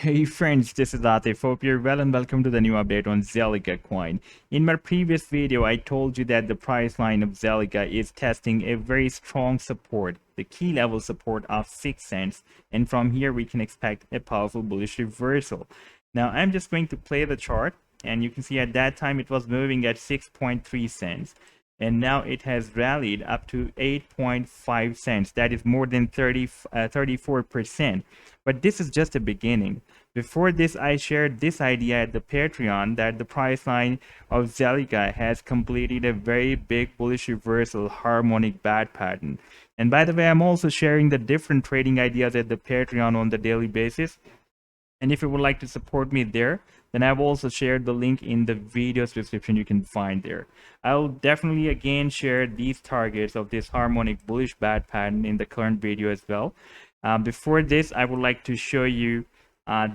Hey friends, this is Atif. Hope you're well and welcome to the new update on Zilliqa coin. In my previous video, I told you that the price line of Zilliqa is testing a very strong support, the key level support of 6 cents, and from here we can expect a powerful bullish reversal. Now I'm just going to play the chart, and you can see at that time it was moving at 6.3 cents. And now it has rallied up to 8.5 cents. That is more than 34%. But this is just a beginning. Before this, I shared this idea at the Patreon that the price line of Zilliqa has completed a very big bullish reversal harmonic bat pattern. And by the way, I'm also sharing the different trading ideas at the Patreon on the daily basis. And if you would like to support me there, then I've also shared the link in the video's description you can find there. I'll definitely again share these targets of this harmonic bullish bat pattern in the current video as well. Before this, I would like to show you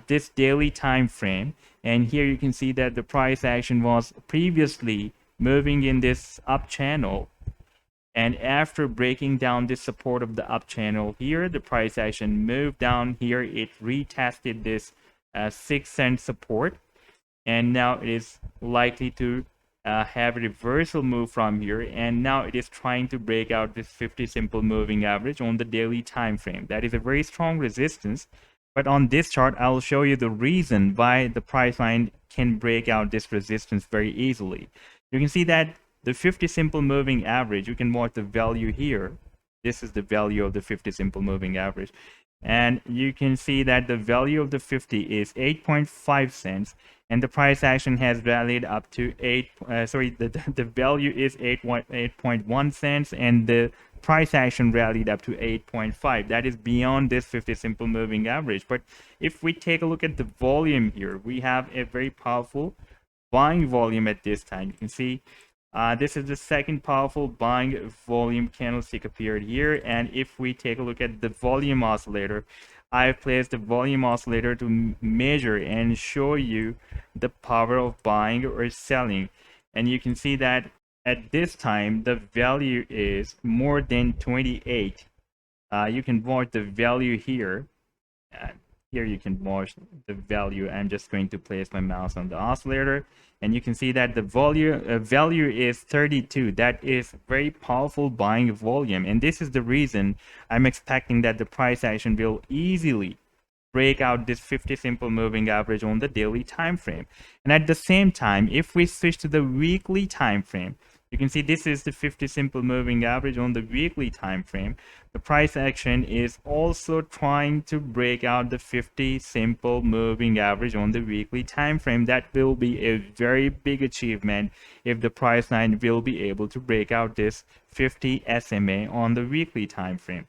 this daily time frame. And here you can see that the price action was previously moving in this up channel. And after breaking down this support of the up channel here, the price action moved down here. It retested this 6 cent support. And now it is likely to have a reversal move from here. And now it is trying to break out this 50 simple moving average on the daily time frame. That is a very strong resistance. But on this chart, I'll show you the reason why the price line can break out this resistance very easily. You can see that the 50 simple moving average, you can watch the value here. This is the value of the 50 simple moving average. And you can see that the value of the 50 is 8.5 cents. And the price action has rallied up to the value is 8.1 cents. And the price action rallied up to 8.5. That is beyond this 50 simple moving average. But if we take a look at the volume here, we have a very powerful buying volume at this time. You can see this is the second powerful buying volume candlestick appeared here. And if we take a look at the volume oscillator, I've placed the volume oscillator to measure and show you the power of buying or selling. And you can see that at this time, the value is more than 28. You can watch the value here. Here you can watch the value. I'm just going to place my mouse on the oscillator, and you can see that the value is 32. That is very powerful buying volume, and this is the reason I'm expecting that the price action will easily break out this 50 simple moving average on the daily time frame. And at the same time, if we switch to the weekly time frame, you can see this is the 50 simple moving average on the weekly time frame. The price action is also trying to break out the 50 simple moving average on the weekly time frame. That will be a very big achievement if the price line will be able to break out this 50 SMA on the weekly time frame.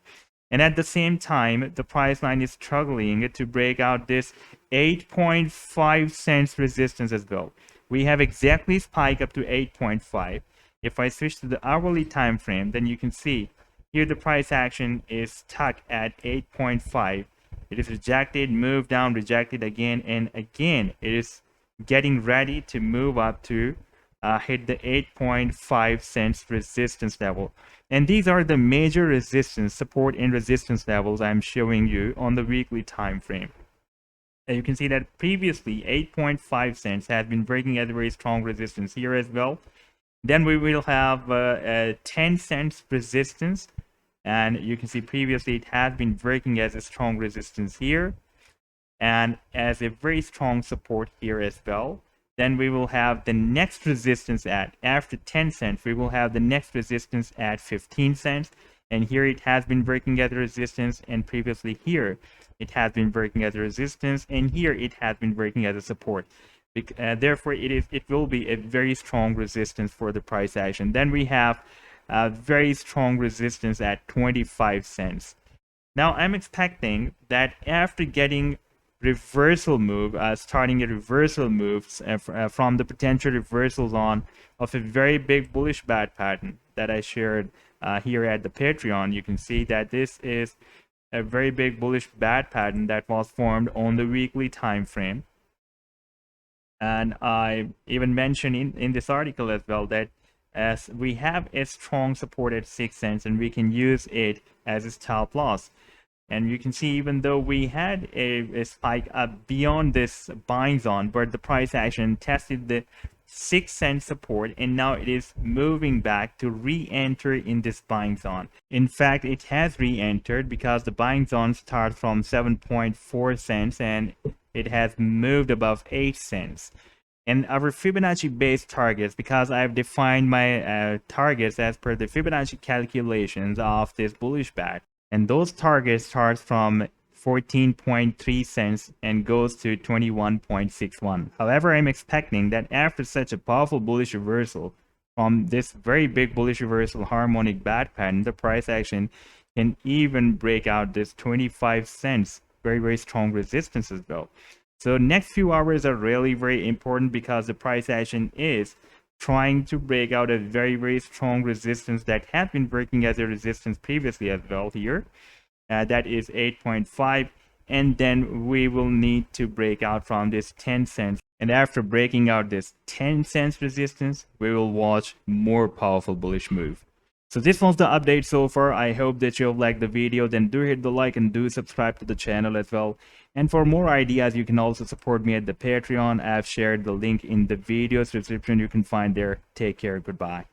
And at the same time, the price line is struggling to break out this 8.5 cents resistance as well. We have exactly spiked up to 8.5. If I switch to the hourly time frame, then you can see here the price action is stuck at 8.5. It is rejected, moved down, rejected again, and again it is getting ready to move up to hit the 8.5 cents resistance level. And these are the major resistance, support and resistance levels I'm showing you on the weekly time frame. And you can see that previously 8.5 cents has been breaking at a very strong resistance here as well. Then we will have a 10 cents resistance, and you can see previously it has been breaking as a strong resistance here and as a very strong support here as well. Then we will have the next resistance at, after 10 cents, we will have the next resistance at 15 cents. And here it has been breaking at the resistance, and previously here it has been breaking at the resistance, and here it has been breaking at the support. Therefore, it will be a very strong resistance for the price action. Then we have a very strong resistance at 25 cents. Now, I'm expecting that after getting reversal move, starting a reversal moves from the potential reversals on of a very big bullish bat pattern that I shared here at the Patreon, you can see that this is a very big bullish bat pattern that was formed on the weekly time frame. And I even mentioned in this article as well that as we have a strong support at 6 cents and we can use it as a stop loss. And you can see, even though we had a spike up beyond this buying zone, but the price action tested the 6 cent support, and now it is moving back to re-enter in this buying zone. In fact, it has re-entered because the buying zone starts from 7.4 cents and it has moved above 8 cents. And our Fibonacci based targets, because I've defined my targets as per the Fibonacci calculations of this bullish bat, and those targets start from 14.3 cents and goes to 21.61. However, I'm expecting that after such a powerful bullish reversal from this very big bullish reversal harmonic bat pattern, the price action can even break out this 25 cents very strong resistance as well. So next few hours are really very important because the price action is trying to break out a very strong resistance that had been working as a resistance previously as well here. That is 8.5, and then we will need to break out from this 10 cents. And after breaking out this 10 cents resistance, we will watch more powerful bullish move. So this was the update so far. I hope that you have liked the video. Then do hit the like and do subscribe to the channel as well. And for more ideas, you can also support me at the Patreon. I've shared the link in the video description. You can find there. Take care. Goodbye.